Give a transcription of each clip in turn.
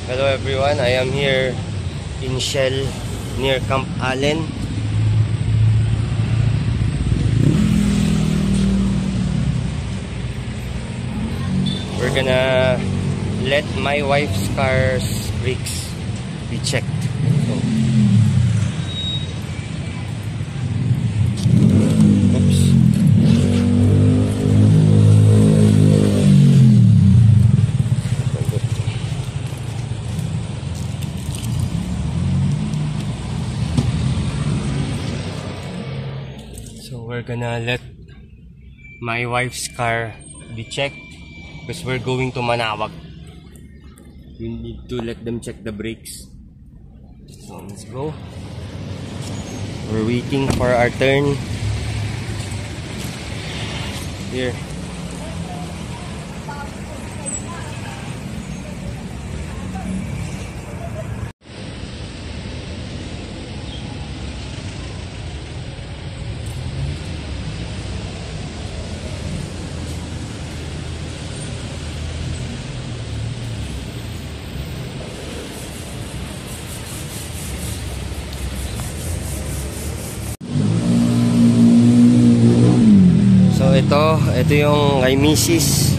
Hello everyone, I am here in Shell near Camp Allen. We're gonna let my wife's car's brakes be checked. So we're gonna let my wife's car be checked because we're going to Manaoag. We need to let them check the brakes. So let's go. We're waiting for our turn. Here. Ito yung kay Mrs.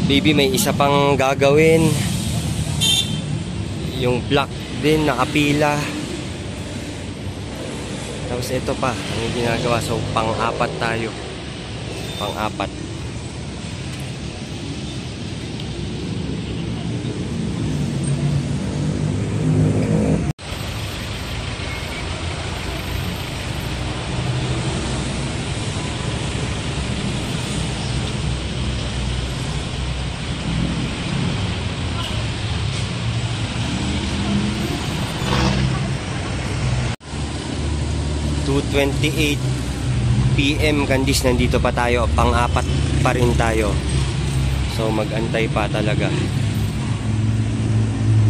Baby, may isa pang gagawin. Yung black din, nakapila. Tapos ito pa, ang ginagawa. So, pang-apat tayo. Pang-apat. (2:28 PM) Kandis, nandito pa tayo, pang-apat pa rin tayo. So mag-antay pa talaga.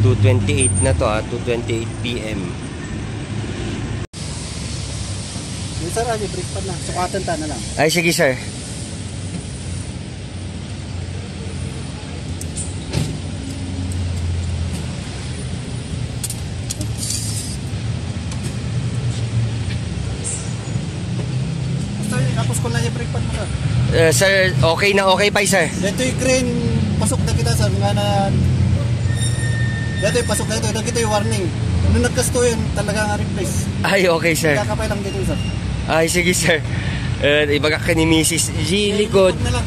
2:28 na to 2:28 PM. Sir, break pa na. Sukatan ta na lang. Ay, sige sir. Tapos ko na yung brake pad mo sir. Sir, okay na okay pa sir. Dito yung green, pasok na kita sir. Nga na... Dito yung pasok na ito. Dito yung warning. Nung nagkasto yun, talaga nga replace. Ay, okay sir. Kakapay lang dito sir. Ay, sige sir. Ibaga ka ni Mrs. G. Likod. Huwag na lang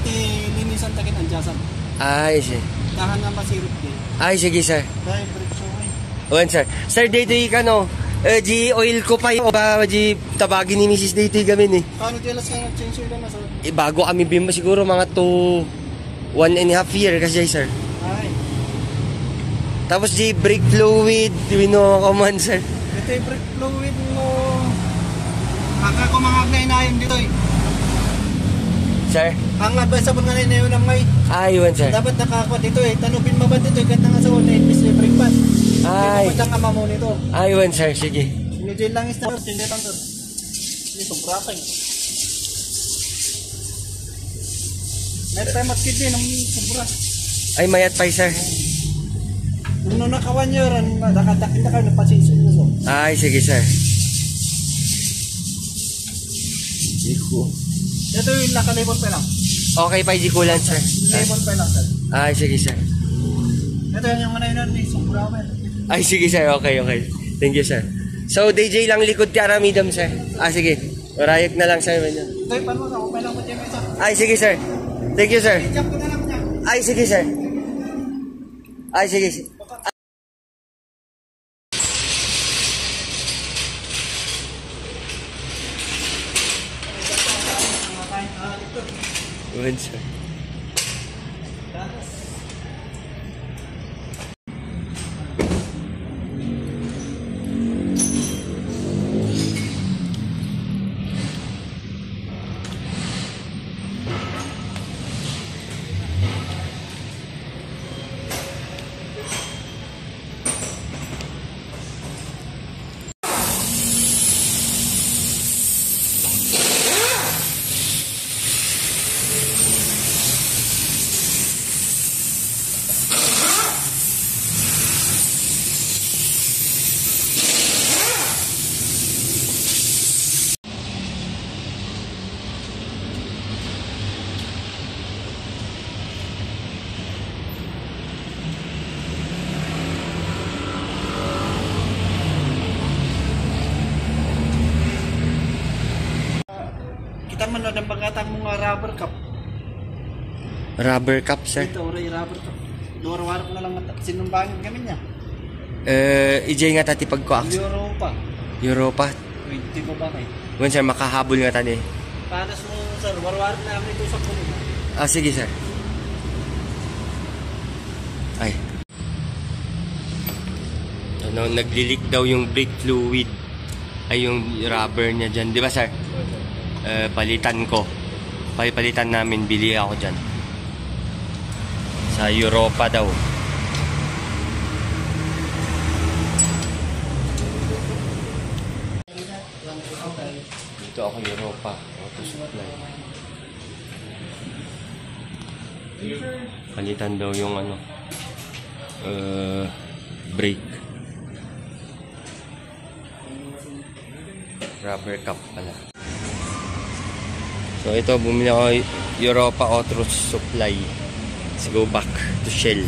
linisan takin ang jasan. Ay, sige. Dahan nga masirip din. Ay, sige sir. Dahil brake show eh. Owen sir. Sir, dito yung ano, G, oil ko pa yung ba, G, tabagin ni Mrs. dito yung gamin eh. Paano di alas ka nag-change oil na sir? Bago kami bimba siguro mga 1.5 year kasi sir. Ay. Tapos G, brake fluid, wino ko man sir. Ito yung brake fluid mo. Kaka ko mga agnainayon dito eh. Sir? Ang advisable nga na lang may. Ayun sir. Dapat nakakot dito eh. Tanupin mo ba dito? Ganda nga sa una, imbis yung brake pad. Ay. Hindi mo mo nito. Ayun sir, sige. Medyo lang is sir. Hindi lang sir. Hindi sobra kayo. May time at kid din ang sobra. Ay, mayat pa sir. Nung nakawan nyo rin, nakadakin na kayo, napasisin nyo so. Ay, sige sir. Iko. Ito yung nakalibon pa lang. Okay pa yung kulan sir. Libon pa lang sir. Ay, sige sir. Ito yung manayinan ni sobra kayo. Ay, sige sir, okay. Thank you sir. So, DJ lang likod ti aramidam sir. Sige. Marayag na lang sir. Ito yung paano, okay lang mo dyan isa. Ay, sige sir. Thank you sir. I-jump ko na lang niya. Ay, sige sir. Ay, sige. Good sir. naman na pagkatang mga rubber cup. Rubber cup, sir. Ito, rubber cup. Duwar-war ko na lang sinumbangin kami niya. Ijay nga tati pagkoaks. Europa. Europa. 20 ba ba kayo? Ngun sir, makahabol nga tani. Panas mo sir, war-war na namin ito sa puno. Sige sir. Ay. Ano, naglilik daw yung brake fluid. Ay, yung rubber niya dyan. Di ba sir? Palitan ko. Palitan namin, bili ako dyan. Sa Europa daw. Dito ako Europa. Auto supply. Palitan daw yung ano. Brake. Rubber cup pala. So ito, bumili ako Europa Auto Supply. Let's go back to Shell.